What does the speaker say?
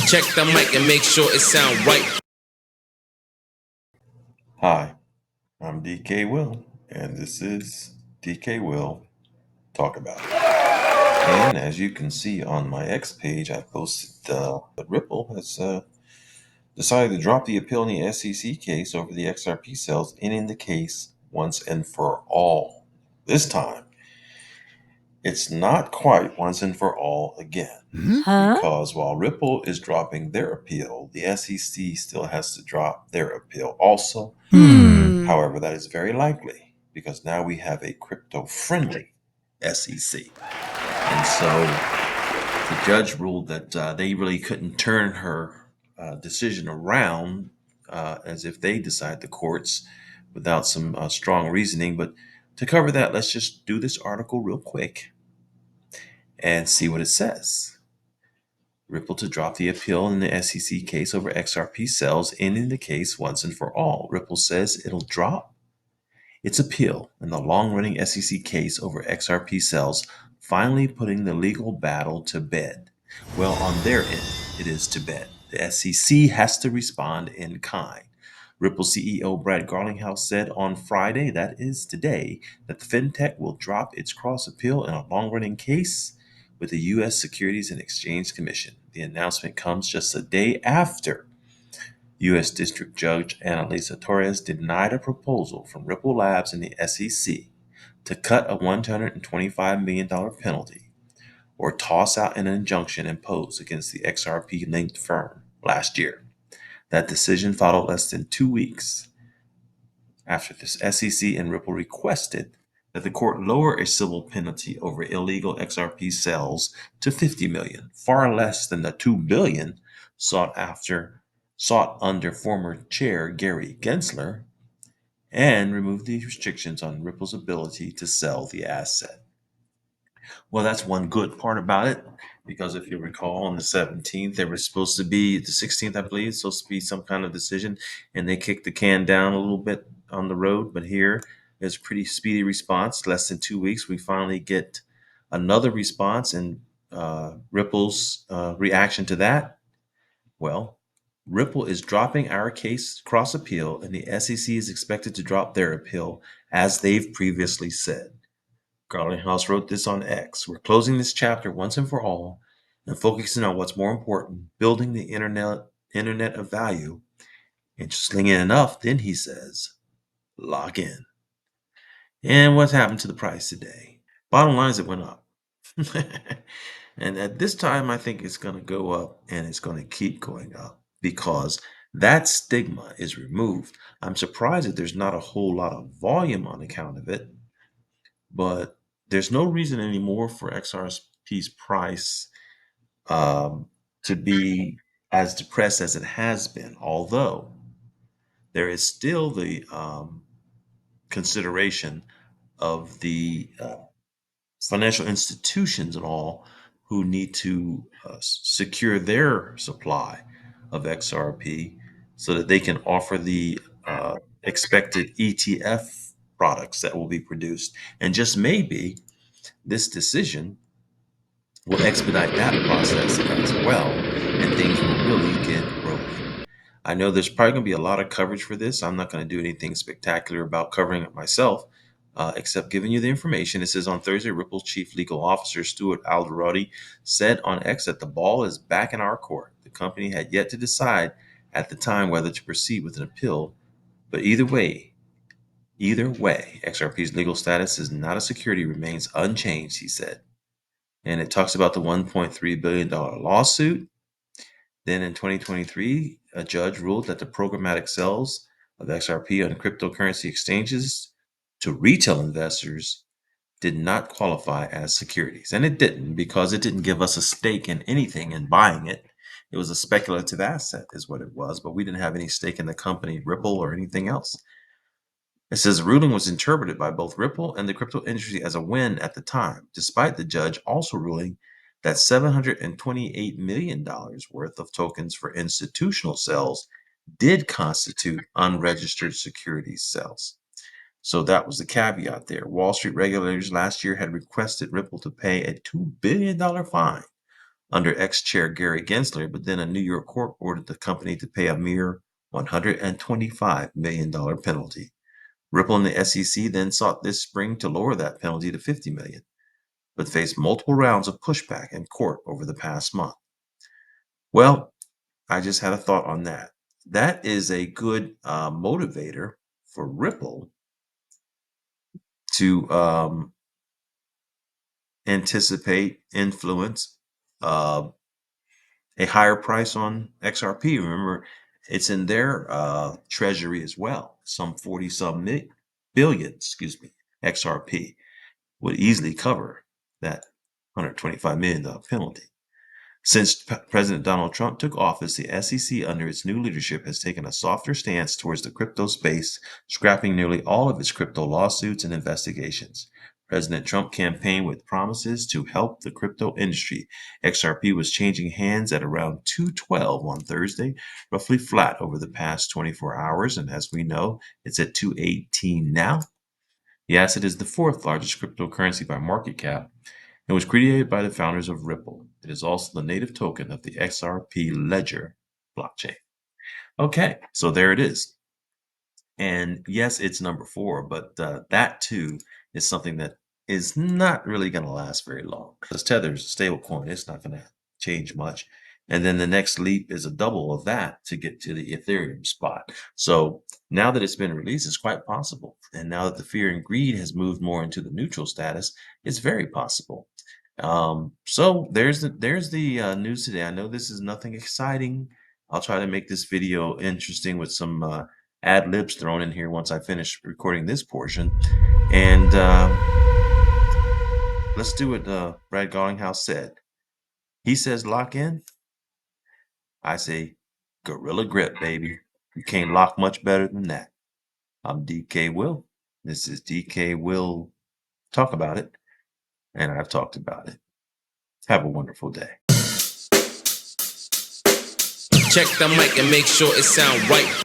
Check the mic and make sure it sound right. Hi, I'm DKWILL, and this is DKWILL Talk About It. And as you can see on my X page, I posted that Ripple has decided to drop the appeal in the SEC case over the XRP sales, ending the case once and for all. This time, it's not quite once and for all again. Because while Ripple is dropping their appeal, the SEC still has to drop their appeal also. However, that is very likely because now we have a crypto friendly SEC. And so the judge ruled that they really couldn't turn her decision around as if they decide the courts without some strong reasoning. But to cover that, let's just do this article real quick and see what it says. Ripple to drop the appeal in the SEC case over XRP sales, ending the case once and for all. Ripple says it'll drop its appeal in the long-running SEC case over XRP sales, finally putting the legal battle to bed. Well, on their end, it is to bed. The SEC has to respond in kind. Ripple CEO Brad Garlinghouse said on Friday, that is today, that the fintech will drop its cross appeal in a long-running case with the U.S. Securities and Exchange Commission. The announcement comes just a day after U.S. District Judge Annalisa Torres denied a proposal from Ripple Labs and the SEC to cut a $125 million penalty or toss out an injunction imposed against the XRP-linked firm last year. That decision followed less than 2 weeks after the SEC and Ripple requested that the court lower a civil penalty over illegal XRP sales to $50 million, far less than the $2 billion sought under former chair Gary Gensler, and remove the restrictions on Ripple's ability to sell the asset. Well, that's one good part about it, because if you recall, on the 17th, there was supposed to be, the 16th, I believe, supposed to be some kind of decision, and they kicked the can down a little bit on the road. But here is a pretty speedy response. Less than 2 weeks, we finally get another response, and Ripple's reaction to that. Well, Ripple is dropping our case cross appeal, and the SEC is expected to drop their appeal, as they've previously said. Garlinghouse wrote this on X. We're closing this chapter once and for all and focusing on what's more important, building the internet of value. Interestingly enough, then he says, lock in. And what's happened to the price today? Bottom line is it went up. And at this time, I think it's going to go up, and it's going to keep going up because that stigma is removed. I'm surprised that there's not a whole lot of volume on account of it, but there's no reason anymore for XRP's price to be as depressed as it has been, although there is still the consideration of the financial institutions and all who need to secure their supply of XRP so that they can offer the expected ETF products that will be produced. And just maybe this decision will expedite that process as well, and things will really get rolling. I know there's probably going to be a lot of coverage for this. I'm not going to do anything spectacular about covering it myself, except giving you the information. It says on Thursday, Ripple's chief legal officer, Stuart Alderoty, said on X that the ball is back in our court. The company had yet to decide at the time whether to proceed with an appeal, but either way, XRP's legal status is not a security remains unchanged, he said. And it talks about the $1.3 billion lawsuit. Then in 2023, a judge ruled that the programmatic sales of XRP on cryptocurrency exchanges to retail investors did not qualify as securities. And it didn't, because it didn't give us a stake in anything in buying it. It was a speculative asset is what it was, but we didn't have any stake in the company Ripple or anything else. It says the ruling was interpreted by both Ripple and the crypto industry as a win at the time, despite the judge also ruling that $728 million worth of tokens for institutional sales did constitute unregistered securities sales. So that was the caveat there. Wall Street regulators last year had requested Ripple to pay a $2 billion fine under ex-chair Gary Gensler, but then a New York court ordered the company to pay a mere $125 million penalty. Ripple and the SEC then sought this spring to lower that penalty to $50 million, but faced multiple rounds of pushback in court over the past month. Well, I just had a thought on that. That is a good motivator for Ripple to anticipate, influence a higher price on XRP. Remember, it's in their treasury as well. Some 40-some billion, XRP would easily cover that $125 million penalty. Since President Donald Trump took office, the SEC, under its new leadership, has taken a softer stance towards the crypto space, scrapping nearly all of its crypto lawsuits and investigations. President Trump campaigned with promises to help the crypto industry. XRP was changing hands at around 212 on Thursday, roughly flat over the past 24 hours, and as we know, it's at 218 now. The asset is the fourth largest cryptocurrency by market cap and was created by the founders of Ripple. It is also the native token of the XRP Ledger blockchain. Okay, so there it is. And yes, it's number 4, but that too is something that is not really going to last very long. Because Tether's a stable coin, it's not going to change much. And then the next leap is a double of that to get to the Ethereum spot. So now that it's been released, it's quite possible. And now that the fear and greed has moved more into the neutral status, it's very possible. So there's the news today. I know this is nothing exciting. I'll try to make this video interesting with some ad libs thrown in here once I finish recording this portion. And let's do what Brad Garlinghouse said. He says lock in. I say gorilla grip, baby. You can't lock much better than that. I'm DK Will. This is DK Will Talk About It. And I've talked about it. Have a wonderful day. Check the mic and make sure it sound right.